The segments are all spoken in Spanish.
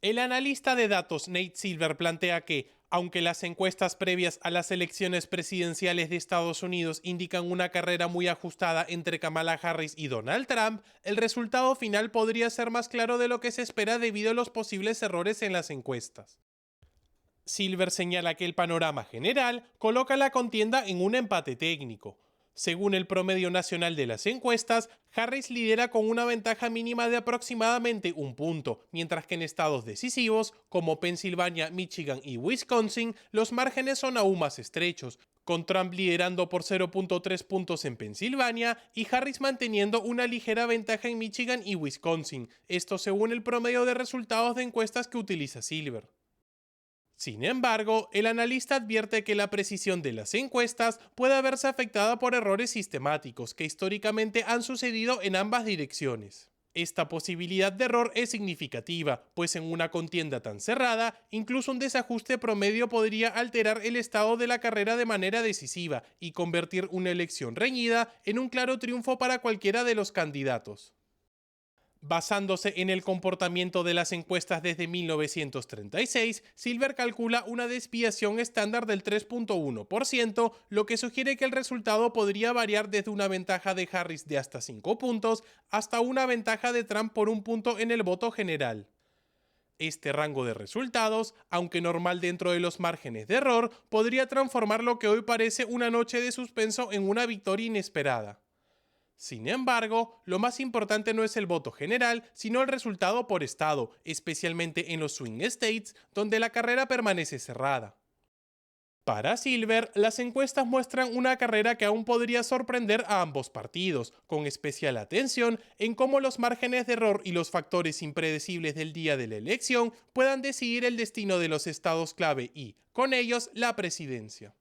El analista de datos Nate Silver plantea que, aunque las encuestas previas a las elecciones presidenciales de Estados Unidos indican una carrera muy ajustada entre Kamala Harris y Donald Trump, el resultado final podría ser más claro de lo que se espera debido a los posibles errores en las encuestas. Silver señala que el panorama general coloca la contienda en un empate técnico. Según el promedio nacional de las encuestas, Harris lidera con una ventaja mínima de aproximadamente un punto, mientras que en estados decisivos, como Pensilvania, Michigan y Wisconsin, los márgenes son aún más estrechos, con Trump liderando por 0.3 puntos en Pensilvania y Harris manteniendo una ligera ventaja en Michigan y Wisconsin, esto según el promedio de resultados de encuestas que utiliza Silver. Sin embargo, el analista advierte que la precisión de las encuestas puede verse afectada por errores sistemáticos que históricamente han sucedido en ambas direcciones. Esta posibilidad de error es significativa, pues en una contienda tan cerrada, incluso un desajuste promedio podría alterar el estado de la carrera de manera decisiva y convertir una elección reñida en un claro triunfo para cualquiera de los candidatos. Basándose en el comportamiento de las encuestas desde 1936, Silver calcula una desviación estándar del 3.1%, lo que sugiere que el resultado podría variar desde una ventaja de Harris de hasta 5 puntos hasta una ventaja de Trump por un punto en el voto general. Este rango de resultados, aunque normal dentro de los márgenes de error, podría transformar lo que hoy parece una noche de suspenso en una victoria inesperada. Sin embargo, lo más importante no es el voto general, sino el resultado por estado, especialmente en los swing states, donde la carrera permanece cerrada. Para Silver, las encuestas muestran una carrera que aún podría sorprender a ambos partidos, con especial atención en cómo los márgenes de error y los factores impredecibles del día de la elección puedan decidir el destino de los estados clave y, con ellos, la presidencia.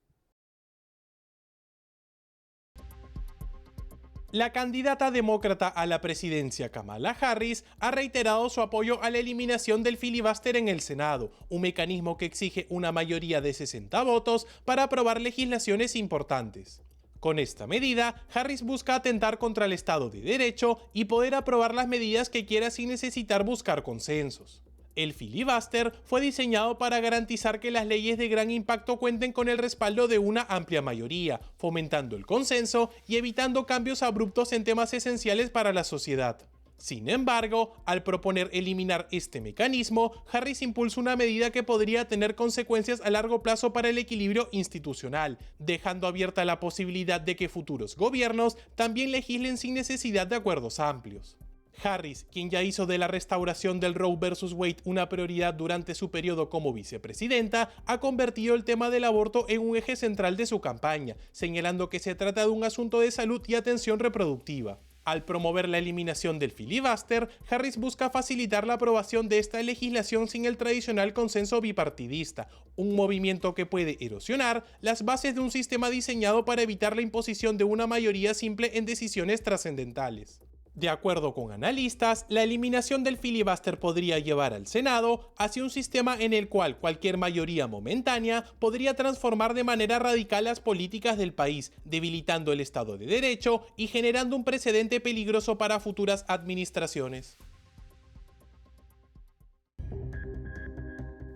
La candidata demócrata a la presidencia Kamala Harris ha reiterado su apoyo a la eliminación del filibuster en el Senado, un mecanismo que exige una mayoría de 60 votos para aprobar legislaciones importantes. Con esta medida, Harris busca atentar contra el Estado de Derecho y poder aprobar las medidas que quiera sin necesitar buscar consensos. El filibuster fue diseñado para garantizar que las leyes de gran impacto cuenten con el respaldo de una amplia mayoría, fomentando el consenso y evitando cambios abruptos en temas esenciales para la sociedad. Sin embargo, al proponer eliminar este mecanismo, Harris impulsa una medida que podría tener consecuencias a largo plazo para el equilibrio institucional, dejando abierta la posibilidad de que futuros gobiernos también legislen sin necesidad de acuerdos amplios. Harris, quien ya hizo de la restauración del Roe vs. Wade una prioridad durante su periodo como vicepresidenta, ha convertido el tema del aborto en un eje central de su campaña, señalando que se trata de un asunto de salud y atención reproductiva. Al promover la eliminación del filibuster, Harris busca facilitar la aprobación de esta legislación sin el tradicional consenso bipartidista, un movimiento que puede erosionar las bases de un sistema diseñado para evitar la imposición de una mayoría simple en decisiones trascendentales. De acuerdo con analistas, la eliminación del filibuster podría llevar al Senado hacia un sistema en el cual cualquier mayoría momentánea podría transformar de manera radical las políticas del país, debilitando el Estado de Derecho y generando un precedente peligroso para futuras administraciones.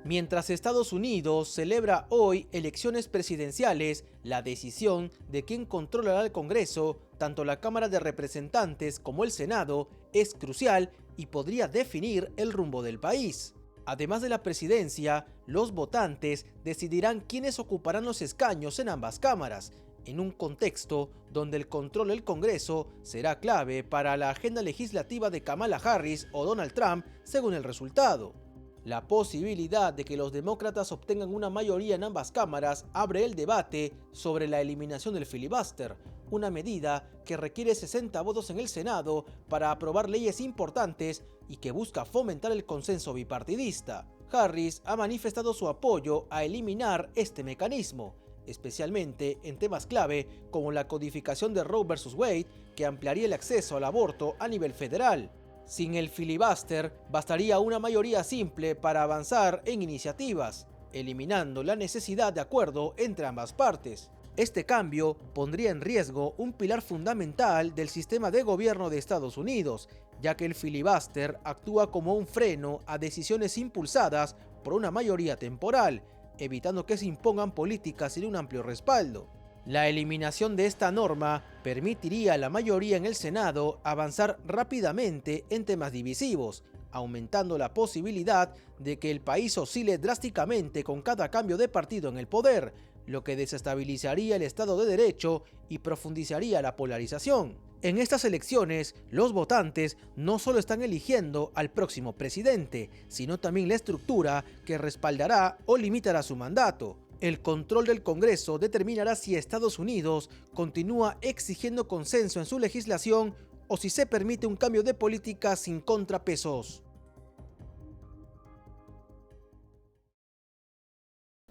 Mientras Estados Unidos celebra hoy elecciones presidenciales, la decisión de quién controlará el Congreso, tanto la Cámara de Representantes como el Senado, es crucial y podría definir el rumbo del país. Además de la presidencia, los votantes decidirán quiénes ocuparán los escaños en ambas cámaras, en un contexto donde el control del Congreso será clave para la agenda legislativa de Kamala Harris o Donald Trump, según el resultado. La posibilidad de que los demócratas obtengan una mayoría en ambas cámaras abre el debate sobre la eliminación del filibuster, una medida que requiere 60 votos en el Senado para aprobar leyes importantes y que busca fomentar el consenso bipartidista. Harris ha manifestado su apoyo a eliminar este mecanismo, especialmente en temas clave como la codificación de Roe vs. Wade, que ampliaría el acceso al aborto a nivel federal. Sin el filibuster, bastaría una mayoría simple para avanzar en iniciativas, eliminando la necesidad de acuerdo entre ambas partes. Este cambio pondría en riesgo un pilar fundamental del sistema de gobierno de Estados Unidos, ya que el filibuster actúa como un freno a decisiones impulsadas por una mayoría temporal, evitando que se impongan políticas sin un amplio respaldo. La eliminación de esta norma permitiría a la mayoría en el Senado avanzar rápidamente en temas divisivos, aumentando la posibilidad de que el país oscile drásticamente con cada cambio de partido en el poder, lo que desestabilizaría el Estado de Derecho y profundizaría la polarización. En estas elecciones, los votantes no solo están eligiendo al próximo presidente, sino también la estructura que respaldará o limitará su mandato. El control del Congreso determinará si Estados Unidos continúa exigiendo consenso en su legislación o si se permite un cambio de política sin contrapesos.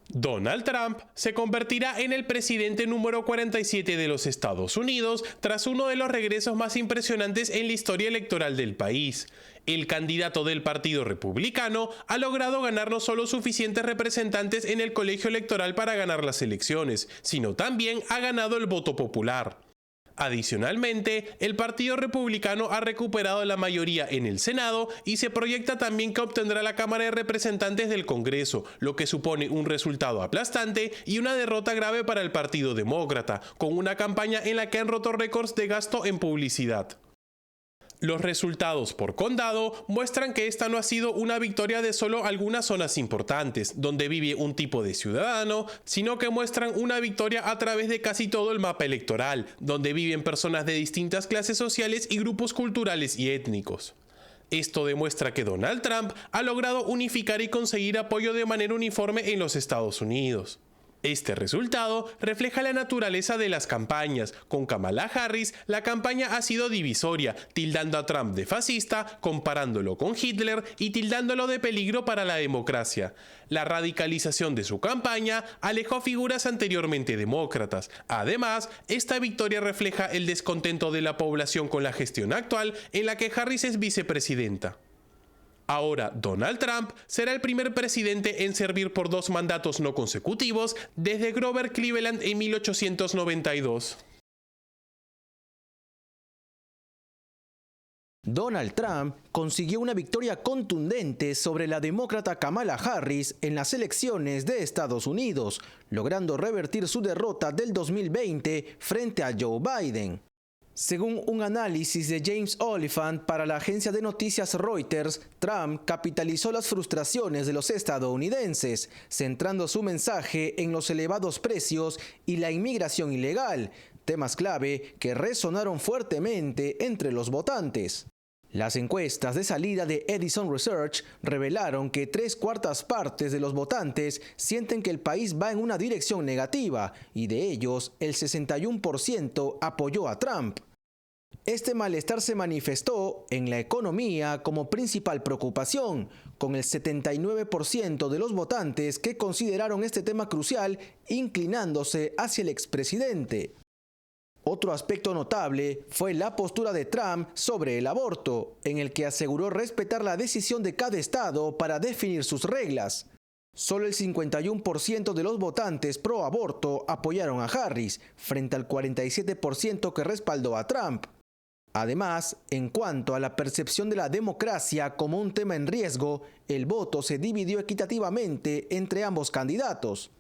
Donald Trump se convertirá en el presidente número 47 de los Estados Unidos tras uno de los regresos más impresionantes en la historia electoral del país. El candidato del Partido Republicano ha logrado ganar no solo suficientes representantes en el colegio electoral para ganar las elecciones, sino también ha ganado el voto popular. Adicionalmente, el Partido Republicano ha recuperado la mayoría en el Senado y se proyecta también que obtendrá la Cámara de Representantes del Congreso, lo que supone un resultado aplastante y una derrota grave para el Partido Demócrata, con una campaña en la que han roto récords de gasto en publicidad. Los resultados por condado muestran que esta no ha sido una victoria de solo algunas zonas importantes, donde vive un tipo de ciudadano, sino que muestran una victoria a través de casi todo el mapa electoral, donde viven personas de distintas clases sociales y grupos culturales y étnicos. Esto demuestra que Donald Trump ha logrado unificar y conseguir apoyo de manera uniforme en los Estados Unidos. Este resultado refleja la naturaleza de las campañas. Con Kamala Harris, la campaña ha sido divisoria, tildando a Trump de fascista, comparándolo con Hitler y tildándolo de peligro para la democracia. La radicalización de su campaña alejó figuras anteriormente demócratas. Además, esta victoria refleja el descontento de la población con la gestión actual en la que Harris es vicepresidenta. Ahora, Donald Trump será el primer presidente en servir por 2 mandatos no consecutivos desde Grover Cleveland en 1892. Donald Trump consiguió una victoria contundente sobre la demócrata Kamala Harris en las elecciones de Estados Unidos, logrando revertir su derrota del 2020 frente a Joe Biden. Según un análisis de James Oliphant para la agencia de noticias Reuters, Trump capitalizó las frustraciones de los estadounidenses, centrando su mensaje en los elevados precios y la inmigración ilegal, temas clave que resonaron fuertemente entre los votantes. Las encuestas de salida de Edison Research revelaron que 3/4 partes de los votantes sienten que el país va en una dirección negativa y de ellos el 61% apoyó a Trump. Este malestar se manifestó en la economía como principal preocupación, con el 79% de los votantes que consideraron este tema crucial inclinándose hacia el expresidente. Otro aspecto notable fue la postura de Trump sobre el aborto, en el que aseguró respetar la decisión de cada estado para definir sus reglas. Solo el 51% de los votantes pro aborto apoyaron a Harris, frente al 47% que respaldó a Trump. Además, en cuanto a la percepción de la democracia como un tema en riesgo, el voto se dividió equitativamente entre ambos candidatos.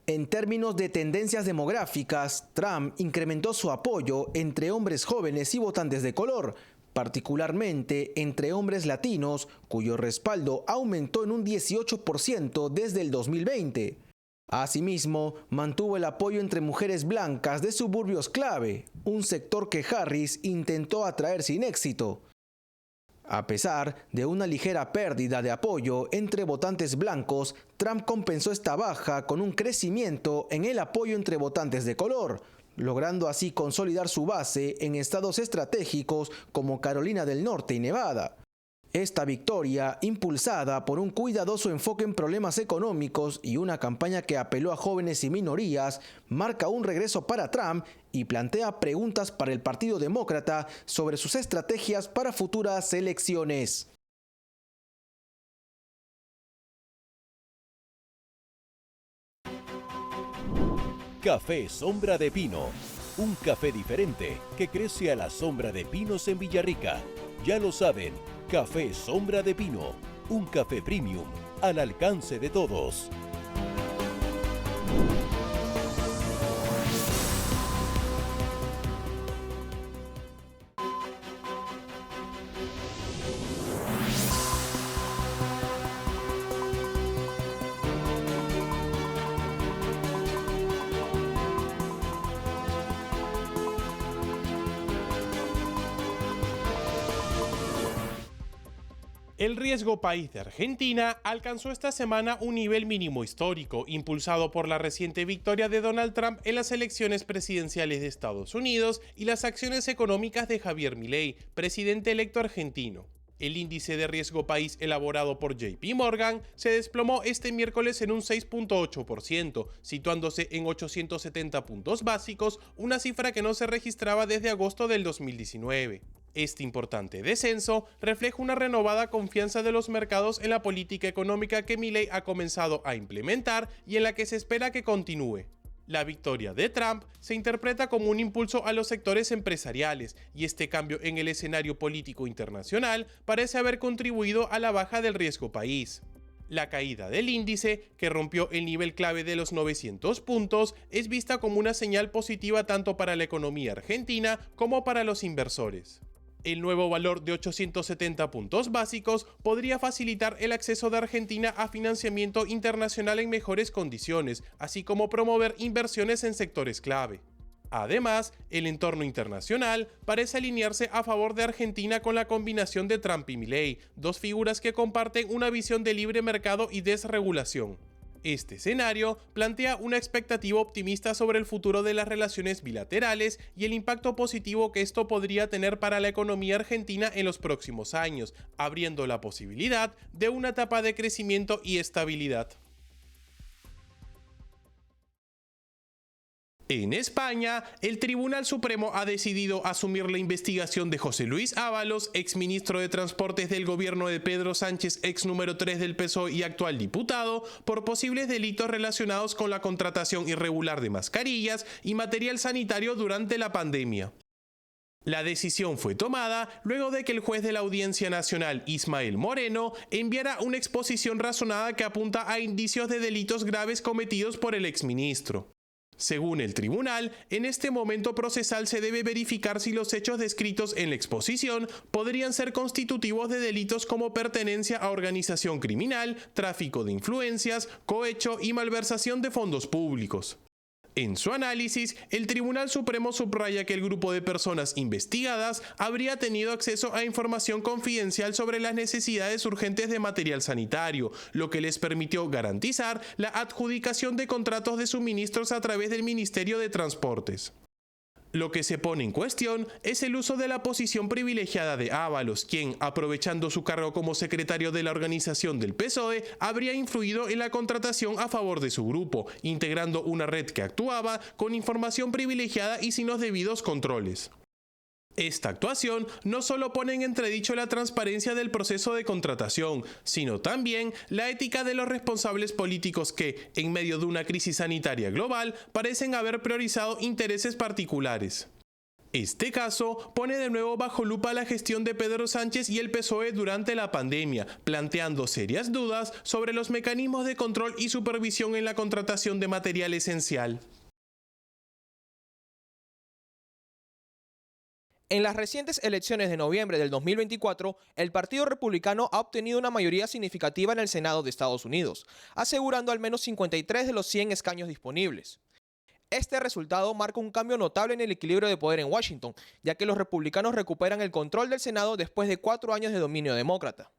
En términos de tendencias demográficas, Trump incrementó su apoyo entre hombres jóvenes y votantes de color, particularmente entre hombres latinos, cuyo respaldo aumentó en un 18% desde el 2020. Asimismo, mantuvo el apoyo entre mujeres blancas de suburbios clave, un sector que Harris intentó atraer sin éxito. A pesar de una ligera pérdida de apoyo entre votantes blancos, Trump compensó esta baja con un crecimiento en el apoyo entre votantes de color, logrando así consolidar su base en estados estratégicos como Carolina del Norte y Nevada. Esta victoria, impulsada por un cuidadoso enfoque en problemas económicos y una campaña que apeló a jóvenes y minorías, marca un regreso para Trump y plantea preguntas para el Partido Demócrata sobre sus estrategias para futuras elecciones. Café Sombra de Pino, un café diferente que crece a la sombra de pinos en Villarrica. Ya lo saben, Café Sombra de Pino, un café premium al alcance de todos. El riesgo país de Argentina alcanzó esta semana un nivel mínimo histórico, impulsado por la reciente victoria de Donald Trump en las elecciones presidenciales de Estados Unidos y las acciones económicas de Javier Milei, presidente electo argentino. El índice de riesgo país elaborado por JP Morgan se desplomó este miércoles en un 6.8%, situándose en 870 puntos básicos, una cifra que no se registraba desde agosto del 2019. Este importante descenso refleja una renovada confianza de los mercados en la política económica que Milei ha comenzado a implementar y en la que se espera que continúe. La victoria de Trump se interpreta como un impulso a los sectores empresariales y este cambio en el escenario político internacional parece haber contribuido a la baja del riesgo país. La caída del índice, que rompió el nivel clave de los 900 puntos, es vista como una señal positiva tanto para la economía argentina como para los inversores. El nuevo valor de 870 puntos básicos podría facilitar el acceso de Argentina a financiamiento internacional en mejores condiciones, así como promover inversiones en sectores clave. Además, el entorno internacional parece alinearse a favor de Argentina con la combinación de Trump y Milei, dos figuras que comparten una visión de libre mercado y desregulación. Este escenario plantea una expectativa optimista sobre el futuro de las relaciones bilaterales y el impacto positivo que esto podría tener para la economía argentina en los próximos años, abriendo la posibilidad de una etapa de crecimiento y estabilidad. En España, el Tribunal Supremo ha decidido asumir la investigación de José Luis Ábalos, exministro de Transportes del gobierno de Pedro Sánchez, ex número 3 del PSOE y actual diputado, por posibles delitos relacionados con la contratación irregular de mascarillas y material sanitario durante la pandemia. La decisión fue tomada luego de que el juez de la Audiencia Nacional, Ismael Moreno, enviara una exposición razonada que apunta a indicios de delitos graves cometidos por el exministro. Según el tribunal, en este momento procesal se debe verificar si los hechos descritos en la exposición podrían ser constitutivos de delitos como pertenencia a organización criminal, tráfico de influencias, cohecho y malversación de fondos públicos. En su análisis, el Tribunal Supremo subraya que el grupo de personas investigadas habría tenido acceso a información confidencial sobre las necesidades urgentes de material sanitario, lo que les permitió garantizar la adjudicación de contratos de suministros a través del Ministerio de Transportes. Lo que se pone en cuestión es el uso de la posición privilegiada de Ábalos, quien, aprovechando su cargo como secretario de la organización del PSOE, habría influido en la contratación a favor de su grupo, integrando una red que actuaba con información privilegiada y sin los debidos controles. Esta actuación no solo pone en entredicho la transparencia del proceso de contratación, sino también la ética de los responsables políticos que, en medio de una crisis sanitaria global, parecen haber priorizado intereses particulares. Este caso pone de nuevo bajo lupa la gestión de Pedro Sánchez y el PSOE durante la pandemia, planteando serias dudas sobre los mecanismos de control y supervisión en la contratación de material esencial. En las recientes elecciones de noviembre del 2024, el Partido Republicano ha obtenido una mayoría significativa en el Senado de Estados Unidos, asegurando al menos 53 de los 100 escaños disponibles. Este resultado marca un cambio notable en el equilibrio de poder en Washington, ya que los republicanos recuperan el control del Senado después de 4 años de dominio demócrata.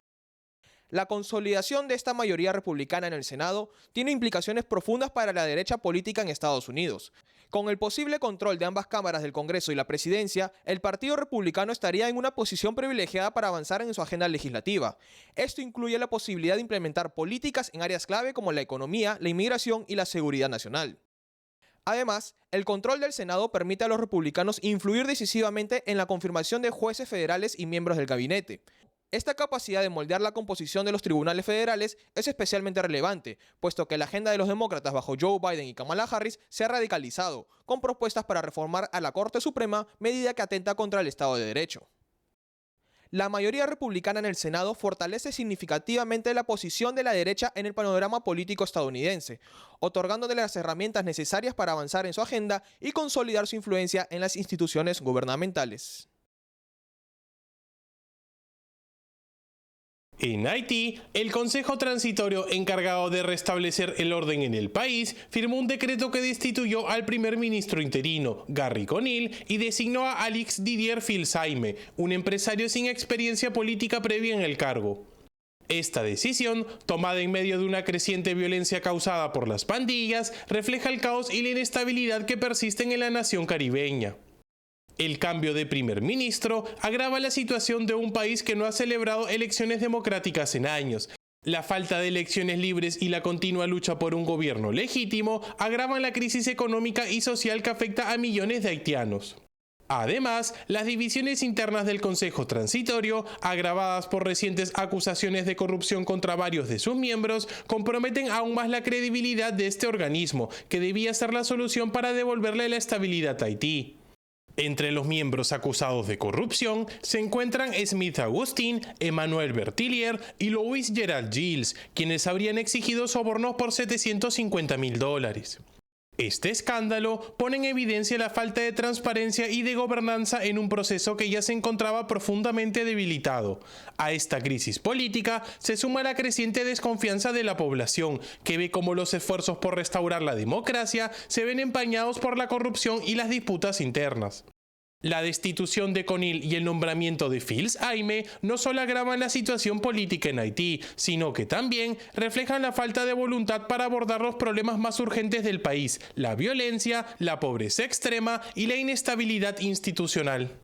La consolidación de esta mayoría republicana en el Senado tiene implicaciones profundas para la derecha política en Estados Unidos. Con el posible control de ambas cámaras del Congreso y la presidencia, el Partido Republicano estaría en una posición privilegiada para avanzar en su agenda legislativa. Esto incluye la posibilidad de implementar políticas en áreas clave como la economía, la inmigración y la seguridad nacional. Además, el control del Senado permite a los republicanos influir decisivamente en la confirmación de jueces federales y miembros del gabinete. Esta capacidad de moldear la composición de los tribunales federales es especialmente relevante, puesto que la agenda de los demócratas bajo Joe Biden y Kamala Harris se ha radicalizado, con propuestas para reformar a la Corte Suprema, medida que atenta contra el Estado de Derecho. La mayoría republicana en el Senado fortalece significativamente la posición de la derecha en el panorama político estadounidense, otorgándole las herramientas necesarias para avanzar en su agenda y consolidar su influencia en las instituciones gubernamentales. En Haití, el Consejo Transitorio encargado de restablecer el orden en el país firmó un decreto que destituyó al primer ministro interino, Gary Conille, y designó a Alix Didier Fils-Aimé, un empresario sin experiencia política previa en el cargo. Esta decisión, tomada en medio de una creciente violencia causada por las pandillas, refleja el caos y la inestabilidad que persisten en la nación caribeña. El cambio de primer ministro agrava la situación de un país que no ha celebrado elecciones democráticas en años. La falta de elecciones libres y la continua lucha por un gobierno legítimo agravan la crisis económica y social que afecta a millones de haitianos. Además, las divisiones internas del Consejo Transitorio, agravadas por recientes acusaciones de corrupción contra varios de sus miembros, comprometen aún más la credibilidad de este organismo, que debía ser la solución para devolverle la estabilidad a Haití. Entre los miembros acusados de corrupción se encuentran Smith Augustin, Emmanuel Bertillier y Louis Gerald Giles, quienes habrían exigido sobornos por $750.000. Este escándalo pone en evidencia la falta de transparencia y de gobernanza en un proceso que ya se encontraba profundamente debilitado. A esta crisis política se suma la creciente desconfianza de la población, que ve cómo los esfuerzos por restaurar la democracia se ven empañados por la corrupción y las disputas internas. La destitución de Conille y el nombramiento de Fils-Aimé no solo agravan la situación política en Haití, sino que también reflejan la falta de voluntad para abordar los problemas más urgentes del país: la violencia, la pobreza extrema y la inestabilidad institucional.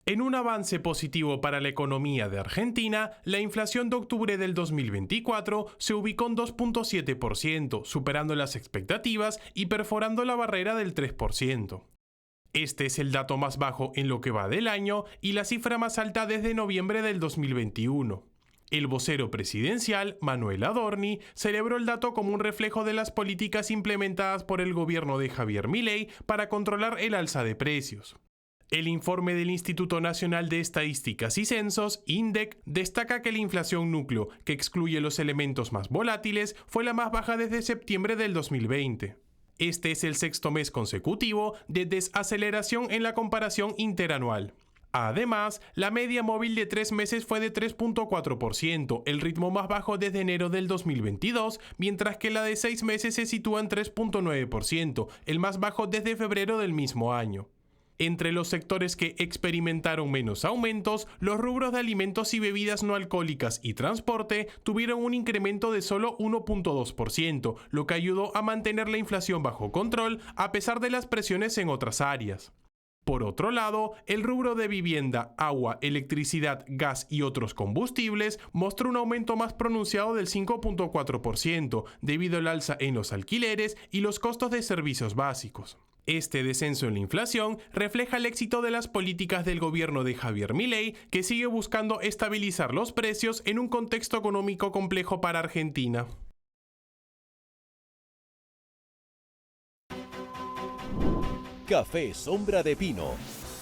En un avance positivo para la economía de Argentina, la inflación de octubre del 2024 se ubicó en 2.7%, superando las expectativas y perforando la barrera del 3%. Este es el dato más bajo en lo que va del año y la cifra más alta desde noviembre del 2021. El vocero presidencial, Manuel Adorni, celebró el dato como un reflejo de las políticas implementadas por el gobierno de Javier Milei para controlar el alza de precios. El informe del Instituto Nacional de Estadísticas y Censos, INDEC, destaca que la inflación núcleo, que excluye los elementos más volátiles, fue la más baja desde septiembre del 2020. Este es el sexto mes consecutivo de desaceleración en la comparación interanual. Además, la media móvil de 3 meses fue de 3.4%, el ritmo más bajo desde enero del 2022, mientras que la de 6 meses se sitúa en 3.9%, el más bajo desde febrero del mismo año. Entre los sectores que experimentaron menos aumentos, los rubros de alimentos y bebidas no alcohólicas y transporte tuvieron un incremento de solo 1.2%, lo que ayudó a mantener la inflación bajo control a pesar de las presiones en otras áreas. Por otro lado, el rubro de vivienda, agua, electricidad, gas y otros combustibles mostró un aumento más pronunciado del 5.4%, debido al alza en los alquileres y los costos de servicios básicos. Este descenso en la inflación refleja el éxito de las políticas del gobierno de Javier Milei, que sigue buscando estabilizar los precios en un contexto económico complejo para Argentina. Café Sombra de Pino,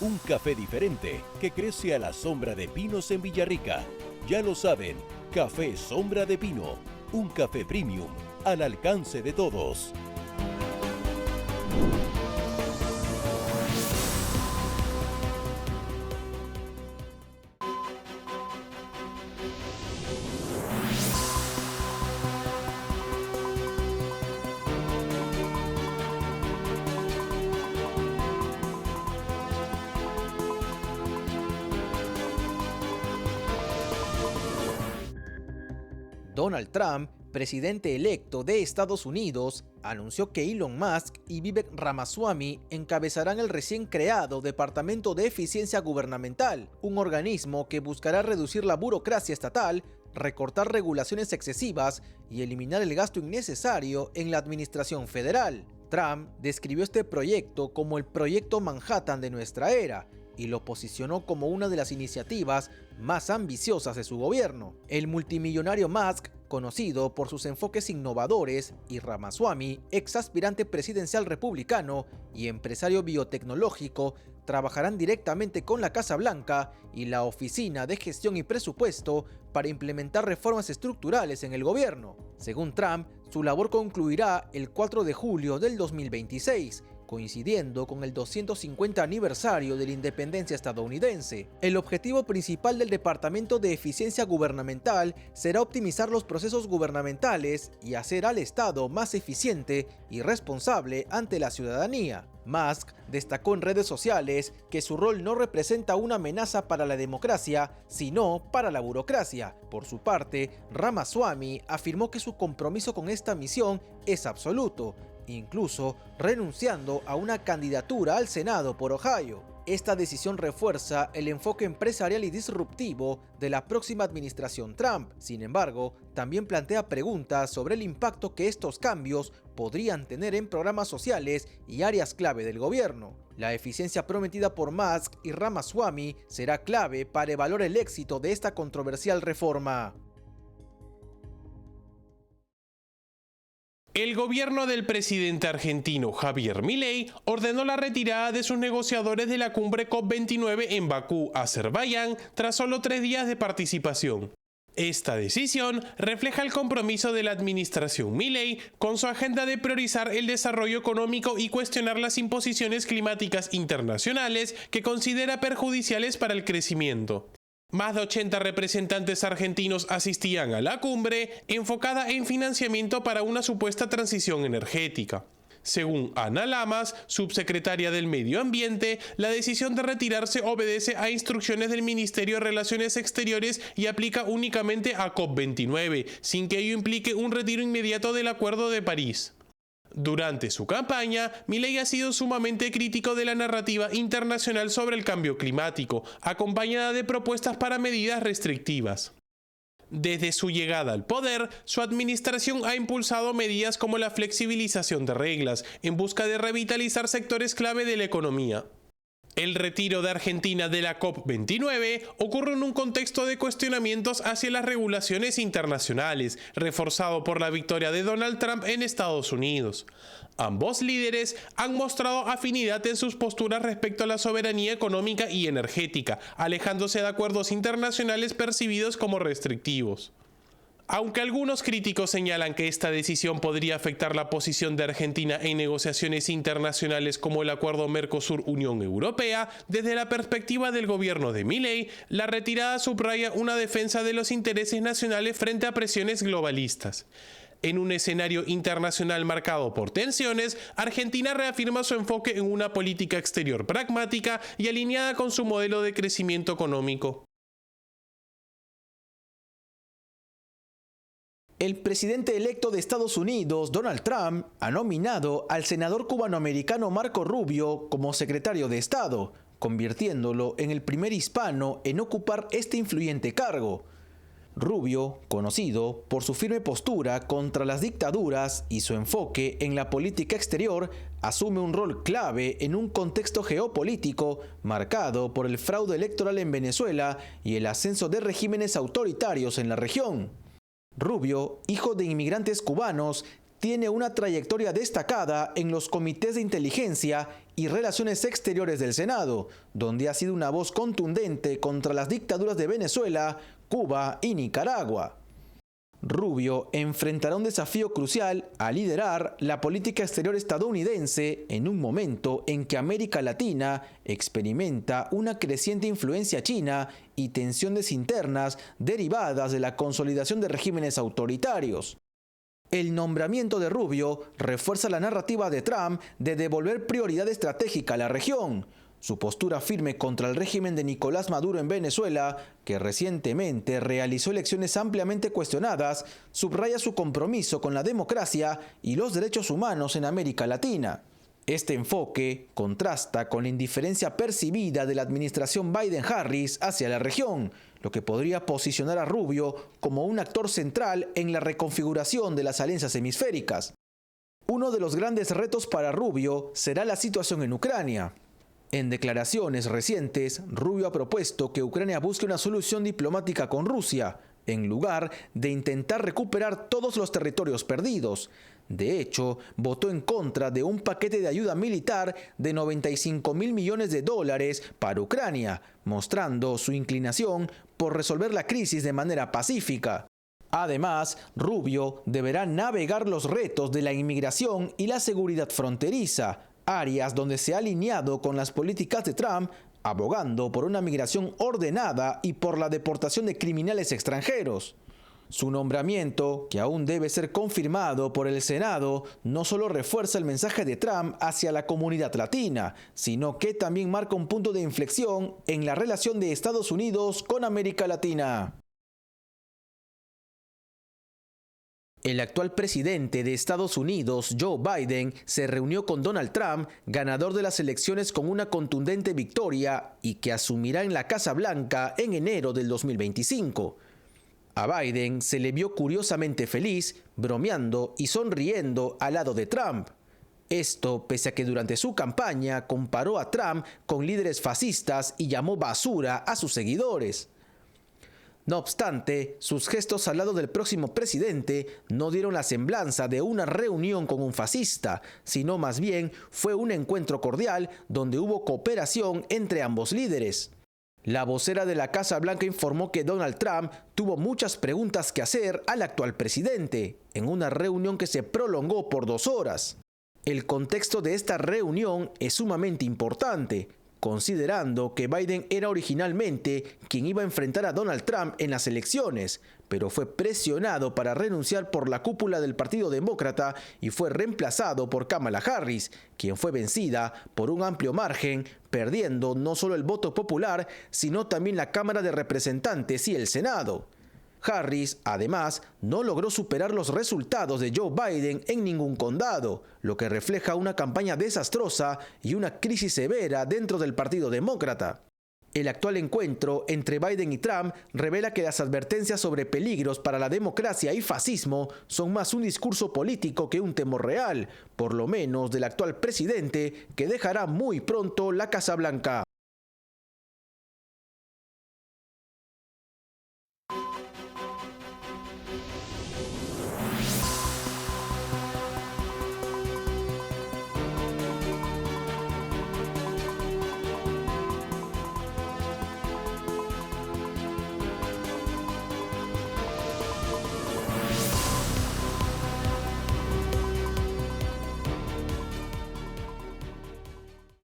un café diferente que crece a la sombra de pinos en Villarrica. Ya lo saben, Café Sombra de Pino, un café premium al alcance de todos. Donald Trump, presidente electo de Estados Unidos, anunció que Elon Musk y Vivek Ramaswamy encabezarán el recién creado Departamento de Eficiencia Gubernamental, un organismo que buscará reducir la burocracia estatal, recortar regulaciones excesivas y eliminar el gasto innecesario en la administración federal. Trump describió este proyecto como el proyecto Manhattan de nuestra era y lo posicionó como una de las iniciativas más ambiciosas de su gobierno. El multimillonario Musk, conocido por sus enfoques innovadores, y Ramaswamy, ex aspirante presidencial republicano y empresario biotecnológico, trabajarán directamente con la Casa Blanca y la Oficina de Gestión y Presupuesto para implementar reformas estructurales en el gobierno. Según Trump, su labor concluirá el 4 de julio del 2026, coincidiendo con el 250 aniversario de la independencia estadounidense. El objetivo principal del Departamento de Eficiencia Gubernamental será optimizar los procesos gubernamentales y hacer al Estado más eficiente y responsable ante la ciudadanía. Musk destacó en redes sociales que su rol no representa una amenaza para la democracia, sino para la burocracia. Por su parte, Ramaswamy afirmó que su compromiso con esta misión es absoluto, incluso renunciando a una candidatura al Senado por Ohio. Esta decisión refuerza el enfoque empresarial y disruptivo de la próxima administración Trump. Sin embargo, también plantea preguntas sobre el impacto que estos cambios podrían tener en programas sociales y áreas clave del gobierno. La eficiencia prometida por Musk y Ramaswamy será clave para evaluar el éxito de esta controversial reforma. El gobierno del presidente argentino Javier Milei ordenó la retirada de sus negociadores de la cumbre COP29 en Bakú, Azerbaiyán, tras solo 3 días de participación. Esta decisión refleja el compromiso de la administración Milei con su agenda de priorizar el desarrollo económico y cuestionar las imposiciones climáticas internacionales que considera perjudiciales para el crecimiento. Más de 80 representantes argentinos asistían a la cumbre, enfocada en financiamiento para una supuesta transición energética. Según Ana Lamas, subsecretaria del Medio Ambiente, la decisión de retirarse obedece a instrucciones del Ministerio de Relaciones Exteriores y aplica únicamente a COP29, sin que ello implique un retiro inmediato del Acuerdo de París. Durante su campaña, Milei ha sido sumamente crítico de la narrativa internacional sobre el cambio climático, acompañada de propuestas para medidas restrictivas. Desde su llegada al poder, su administración ha impulsado medidas como la flexibilización de reglas, en busca de revitalizar sectores clave de la economía. El retiro de Argentina de la COP29 ocurre en un contexto de cuestionamientos hacia las regulaciones internacionales, reforzado por la victoria de Donald Trump en Estados Unidos. Ambos líderes han mostrado afinidad en sus posturas respecto a la soberanía económica y energética, alejándose de acuerdos internacionales percibidos como restrictivos. Aunque algunos críticos señalan que esta decisión podría afectar la posición de Argentina en negociaciones internacionales como el acuerdo Mercosur-Unión Europea, desde la perspectiva del gobierno de Milei, la retirada subraya una defensa de los intereses nacionales frente a presiones globalistas. En un escenario internacional marcado por tensiones, Argentina reafirma su enfoque en una política exterior pragmática y alineada con su modelo de crecimiento económico. El presidente electo de Estados Unidos, Donald Trump, ha nominado al senador cubanoamericano Marco Rubio como secretario de Estado, convirtiéndolo en el primer hispano en ocupar este influyente cargo. Rubio, conocido por su firme postura contra las dictaduras y su enfoque en la política exterior, asume un rol clave en un contexto geopolítico marcado por el fraude electoral en Venezuela y el ascenso de regímenes autoritarios en la región. Rubio, hijo de inmigrantes cubanos, tiene una trayectoria destacada en los comités de inteligencia y relaciones exteriores del Senado, donde ha sido una voz contundente contra las dictaduras de Venezuela, Cuba y Nicaragua. Rubio enfrentará un desafío crucial a liderar la política exterior estadounidense en un momento en que América Latina experimenta una creciente influencia china y tensiones internas derivadas de la consolidación de regímenes autoritarios. El nombramiento de Rubio refuerza la narrativa de Trump de devolver prioridad estratégica a la región. Su postura firme contra el régimen de Nicolás Maduro en Venezuela, que recientemente realizó elecciones ampliamente cuestionadas, subraya su compromiso con la democracia y los derechos humanos en América Latina. Este enfoque contrasta con la indiferencia percibida de la administración Biden-Harris hacia la región, lo que podría posicionar a Rubio como un actor central en la reconfiguración de las alianzas hemisféricas. Uno de los grandes retos para Rubio será la situación en Ucrania. En declaraciones recientes, Rubio ha propuesto que Ucrania busque una solución diplomática con Rusia, en lugar de intentar recuperar todos los territorios perdidos. De hecho, votó en contra de un paquete de ayuda militar de $95.000 millones para Ucrania, mostrando su inclinación por resolver la crisis de manera pacífica. Además, Rubio deberá navegar los retos de la inmigración y la seguridad fronteriza, áreas donde se ha alineado con las políticas de Trump, abogando por una migración ordenada y por la deportación de criminales extranjeros. Su nombramiento, que aún debe ser confirmado por el Senado, no solo refuerza el mensaje de Trump hacia la comunidad latina, sino que también marca un punto de inflexión en la relación de Estados Unidos con América Latina. El actual presidente de Estados Unidos, Joe Biden, se reunió con Donald Trump, ganador de las elecciones con una contundente victoria y que asumirá en la Casa Blanca en enero del 2025. A Biden se le vio curiosamente feliz, bromeando y sonriendo al lado de Trump. Esto pese a que durante su campaña comparó a Trump con líderes fascistas y llamó basura a sus seguidores. No obstante, sus gestos al lado del próximo presidente no dieron la semblanza de una reunión con un fascista, sino más bien fue un encuentro cordial donde hubo cooperación entre ambos líderes. La vocera de la Casa Blanca informó que Donald Trump tuvo muchas preguntas que hacer al actual presidente, en una reunión que se prolongó por 2 horas. El contexto de esta reunión es sumamente importante, considerando que Biden era originalmente quien iba a enfrentar a Donald Trump en las elecciones, pero fue presionado para renunciar por la cúpula del Partido Demócrata y fue reemplazado por Kamala Harris, quien fue vencida por un amplio margen, perdiendo no solo el voto popular, sino también la Cámara de Representantes y el Senado. Harris, además, no logró superar los resultados de Joe Biden en ningún condado, lo que refleja una campaña desastrosa y una crisis severa dentro del Partido Demócrata. El actual encuentro entre Biden y Trump revela que las advertencias sobre peligros para la democracia y fascismo son más un discurso político que un temor real, por lo menos del actual presidente, que dejará muy pronto la Casa Blanca.